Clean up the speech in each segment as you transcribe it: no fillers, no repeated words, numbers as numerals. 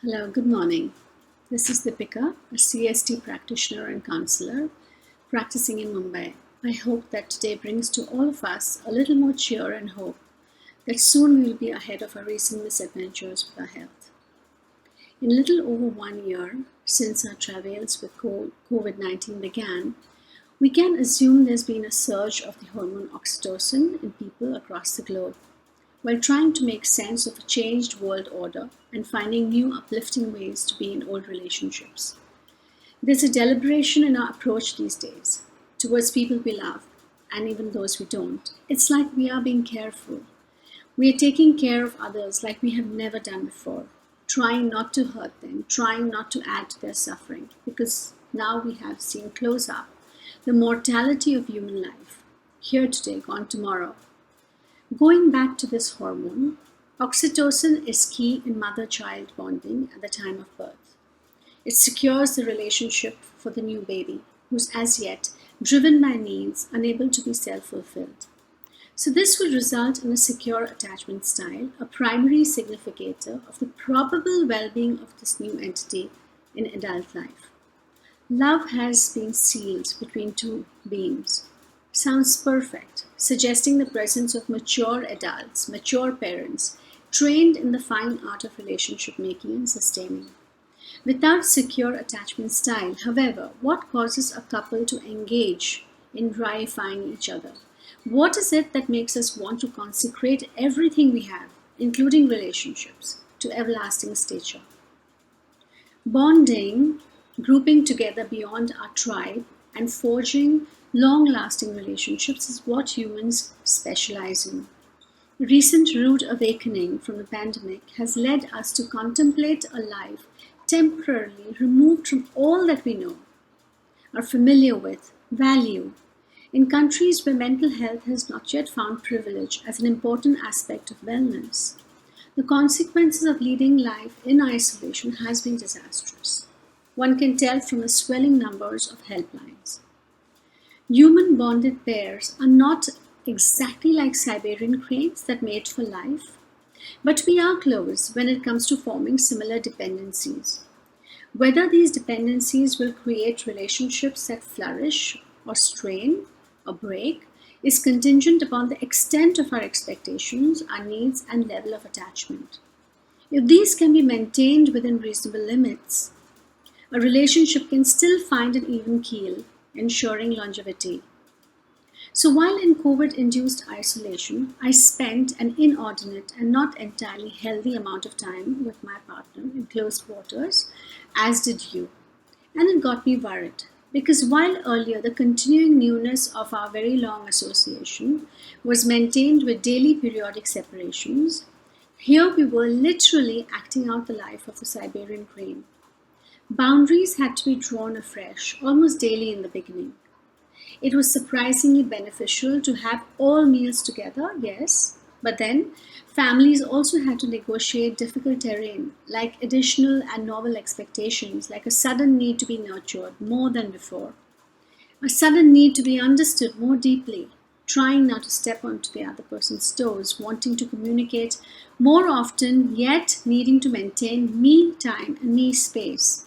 Hello, good morning. This is Dipika, a CST practitioner and counselor practicing in Mumbai. I hope that today brings to all of us a little more cheer and hope that soon we will be ahead of our recent misadventures with our health. In little over 1 year since our travails with COVID-19 began, we can assume there's been a surge of the hormone oxytocin in people across the globe. While trying to make sense of a changed world order and finding new uplifting ways to be in old relationships. There's a deliberation in our approach these days towards people we love and even those we don't. It's like we are being careful. We are taking care of others like we have never done before, trying not to hurt them, trying not to add to their suffering, because now we have seen close up the mortality of human life, here today, gone tomorrow. Going back to this hormone, oxytocin is key in mother-child bonding at the time of birth. It secures the relationship for the new baby, who's as yet driven by needs, unable to be self-fulfilled. So this will result in a secure attachment style, a primary significator of the probable well-being of this new entity in adult life. Love has been sealed between two beings. Sounds perfect, suggesting the presence of mature adults, mature parents, trained in the fine art of relationship making and sustaining. Without secure attachment style, however, what causes a couple to engage in rareifying each other? What is it that makes us want to consecrate everything we have, including relationships, to everlasting stature? Bonding, grouping together beyond our tribe, and forging long-lasting relationships is what humans specialize in. The recent rude awakening from the pandemic has led us to contemplate a life temporarily removed from all that we know, are familiar with, value, in countries where mental health has not yet found privilege as an important aspect of wellness. The consequences of leading life in isolation has been disastrous. One can tell from the swelling numbers of helplines. Human bonded pairs are not exactly like Siberian cranes that mate for life, but we are close when it comes to forming similar dependencies. Whether these dependencies will create relationships that flourish or strain or break is contingent upon the extent of our expectations, our needs, and level of attachment. If these can be maintained within reasonable limits, a relationship can still find an even keel, ensuring longevity. So while in COVID-induced isolation, I spent an inordinate and not entirely healthy amount of time with my partner in close quarters, as did you. And it got me worried, because while earlier the continuing newness of our very long association was maintained with daily periodic separations, here we were literally acting out the life of the Siberian crane. Boundaries had to be drawn afresh, almost daily in the beginning. It was surprisingly beneficial to have all meals together, yes, but then families also had to negotiate difficult terrain, like additional and novel expectations, like a sudden need to be nurtured more than before, a sudden need to be understood more deeply, trying not to step onto the other person's toes, wanting to communicate more often, yet needing to maintain me time and me space.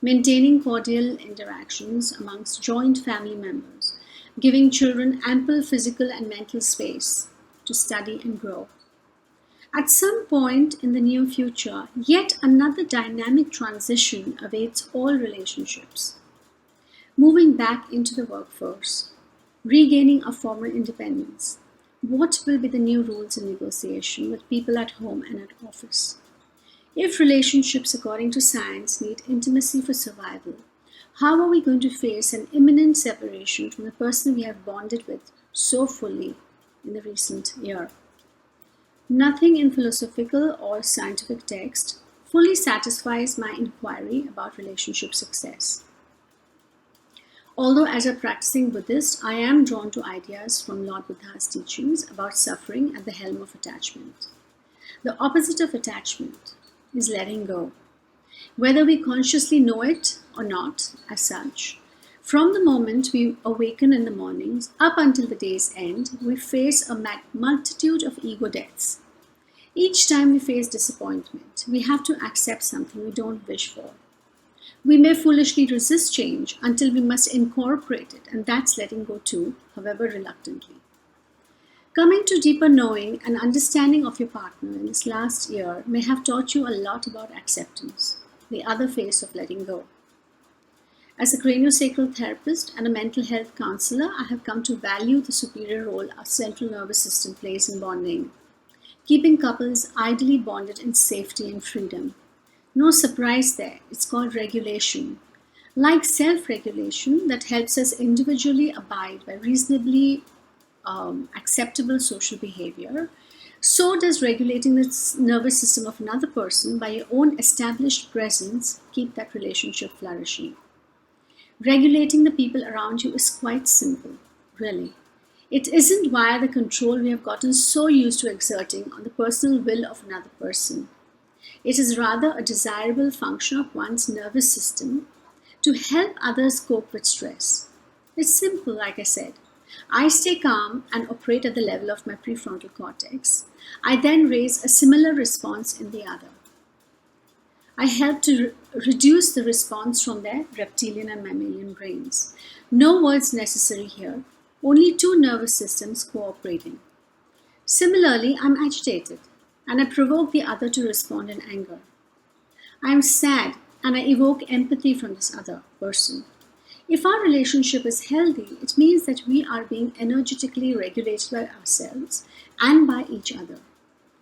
Maintaining cordial interactions amongst joint family members, giving children ample physical and mental space to study and grow. At some point in the near future, yet another dynamic transition awaits all relationships. Moving back into the workforce, regaining our former independence. What will be the new rules in negotiation with people at home and at office? If relationships, according to science, need intimacy for survival, how are we going to face an imminent separation from the person we have bonded with so fully in the recent year? Nothing in philosophical or scientific text fully satisfies my inquiry about relationship success. Although as a practicing Buddhist, I am drawn to ideas from Lord Buddha's teachings about suffering at the helm of attachment. The opposite of attachment is letting go. Whether we consciously know it or not as such, from the moment we awaken in the mornings up until the day's end, we face a multitude of ego deaths. Each time we face disappointment, we have to accept something we don't wish for. We may foolishly resist change until we must incorporate it, and that's letting go too, however reluctantly. Coming to deeper knowing and understanding of your partner in this last year may have taught you a lot about acceptance, the other face of letting go. As a craniosacral therapist and a mental health counselor, I have come to value the superior role our central nervous system plays in bonding, keeping couples ideally bonded in safety and freedom. No surprise there, it's called regulation. Like self-regulation that helps us individually abide by reasonably acceptable social behavior, so does regulating the nervous system of another person by your own established presence keep that relationship flourishing. Regulating the people around you is quite simple, really. It isn't via the control we have gotten so used to exerting on the personal will of another person. It is rather a desirable function of one's nervous system to help others cope with stress. It's simple, like I said. I stay calm and operate at the level of my prefrontal cortex. I then raise a similar response in the other. I help to reduce the response from their reptilian and mammalian brains. No words necessary here, only two nervous systems cooperating. Similarly, I'm agitated and I provoke the other to respond in anger. I am sad and I evoke empathy from this other person. If our relationship is healthy, it means that we are being energetically regulated by ourselves and by each other.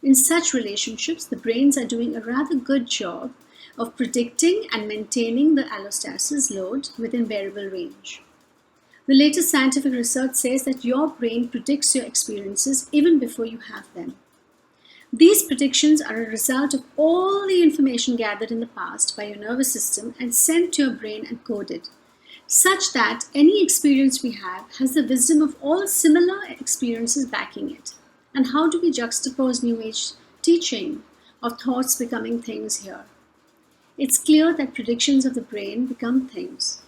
In such relationships, the brains are doing a rather good job of predicting and maintaining the allostasis load within variable range. The latest scientific research says that your brain predicts your experiences even before you have them. These predictions are a result of all the information gathered in the past by your nervous system and sent to your brain and coded, such that any experience we have has the wisdom of all similar experiences backing it. And how do we juxtapose New Age teaching of thoughts becoming things here? It's clear that predictions of the brain become things.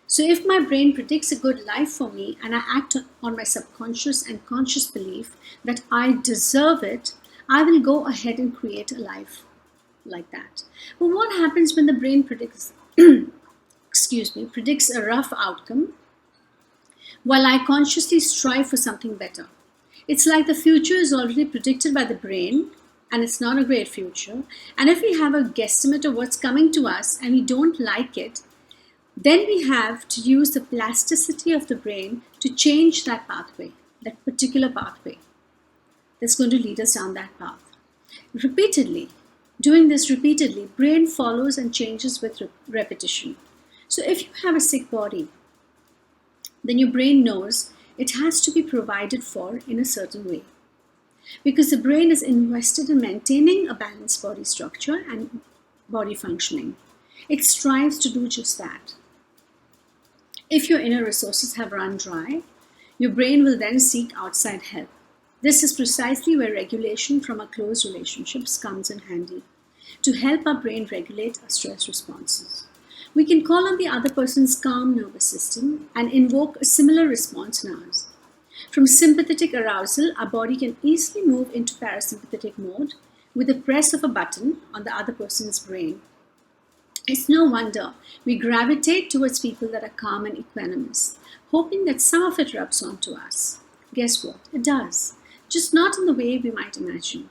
So if my brain predicts a good life for me and I act on my subconscious and conscious belief that I deserve it, I will go ahead and create a life like that. But what happens when the brain predicts a rough outcome while I consciously strive for something better? It's like the future is already predicted by the brain and it's not a great future. And if we have a guesstimate of what's coming to us and we don't like it, then we have to use the plasticity of the brain to change that pathway, that particular pathway that's going to lead us down that path. Doing this repeatedly, brain follows and changes with repetition. So if you have a sick body, then your brain knows it has to be provided for in a certain way. Because the brain is invested in maintaining a balanced body structure and body functioning. It strives to do just that. If your inner resources have run dry, your brain will then seek outside help. This is precisely where regulation from our close relationships comes in handy, to help our brain regulate our stress responses. We can call on the other person's calm nervous system and invoke a similar response in ours. From sympathetic arousal, our body can easily move into parasympathetic mode with the press of a button on the other person's brain. It's no wonder we gravitate towards people that are calm and equanimous, hoping that some of it rubs onto us. Guess what? It does, just not in the way we might imagine.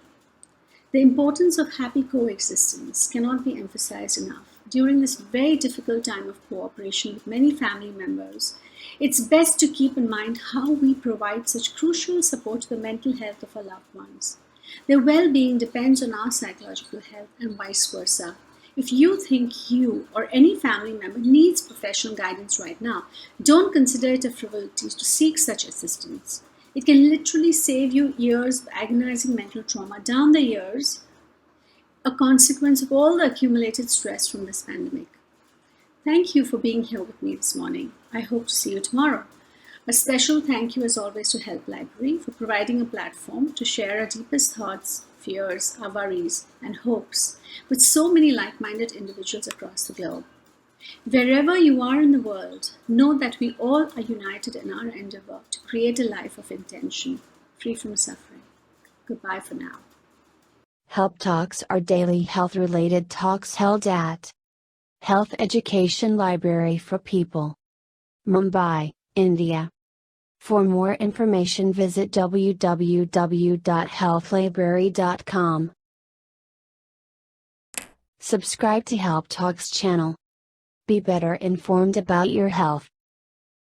The importance of happy coexistence cannot be emphasized enough. During this very difficult time of cooperation with many family members, it's best to keep in mind how we provide such crucial support to the mental health of our loved ones. Their well-being depends on our psychological health and vice versa. If you think you or any family member needs professional guidance right now, don't consider it a frivolity to seek such assistance. It can literally save you years of agonizing mental trauma down the years, a consequence of all the accumulated stress from this pandemic. Thank you for being here with me this morning. I hope to see you tomorrow. A special thank you as always to Help Library for providing a platform to share our deepest thoughts, fears, our worries, and hopes with so many like-minded individuals across the globe. Wherever you are in the world, know that we all are united in our endeavor to create a life of intention, free from suffering. Goodbye for now. Help Talks are daily health-related talks held at Health Education Library for People, Mumbai, India. For more information visit www.healthlibrary.com. Subscribe to Help Talks channel. Be better informed about your health.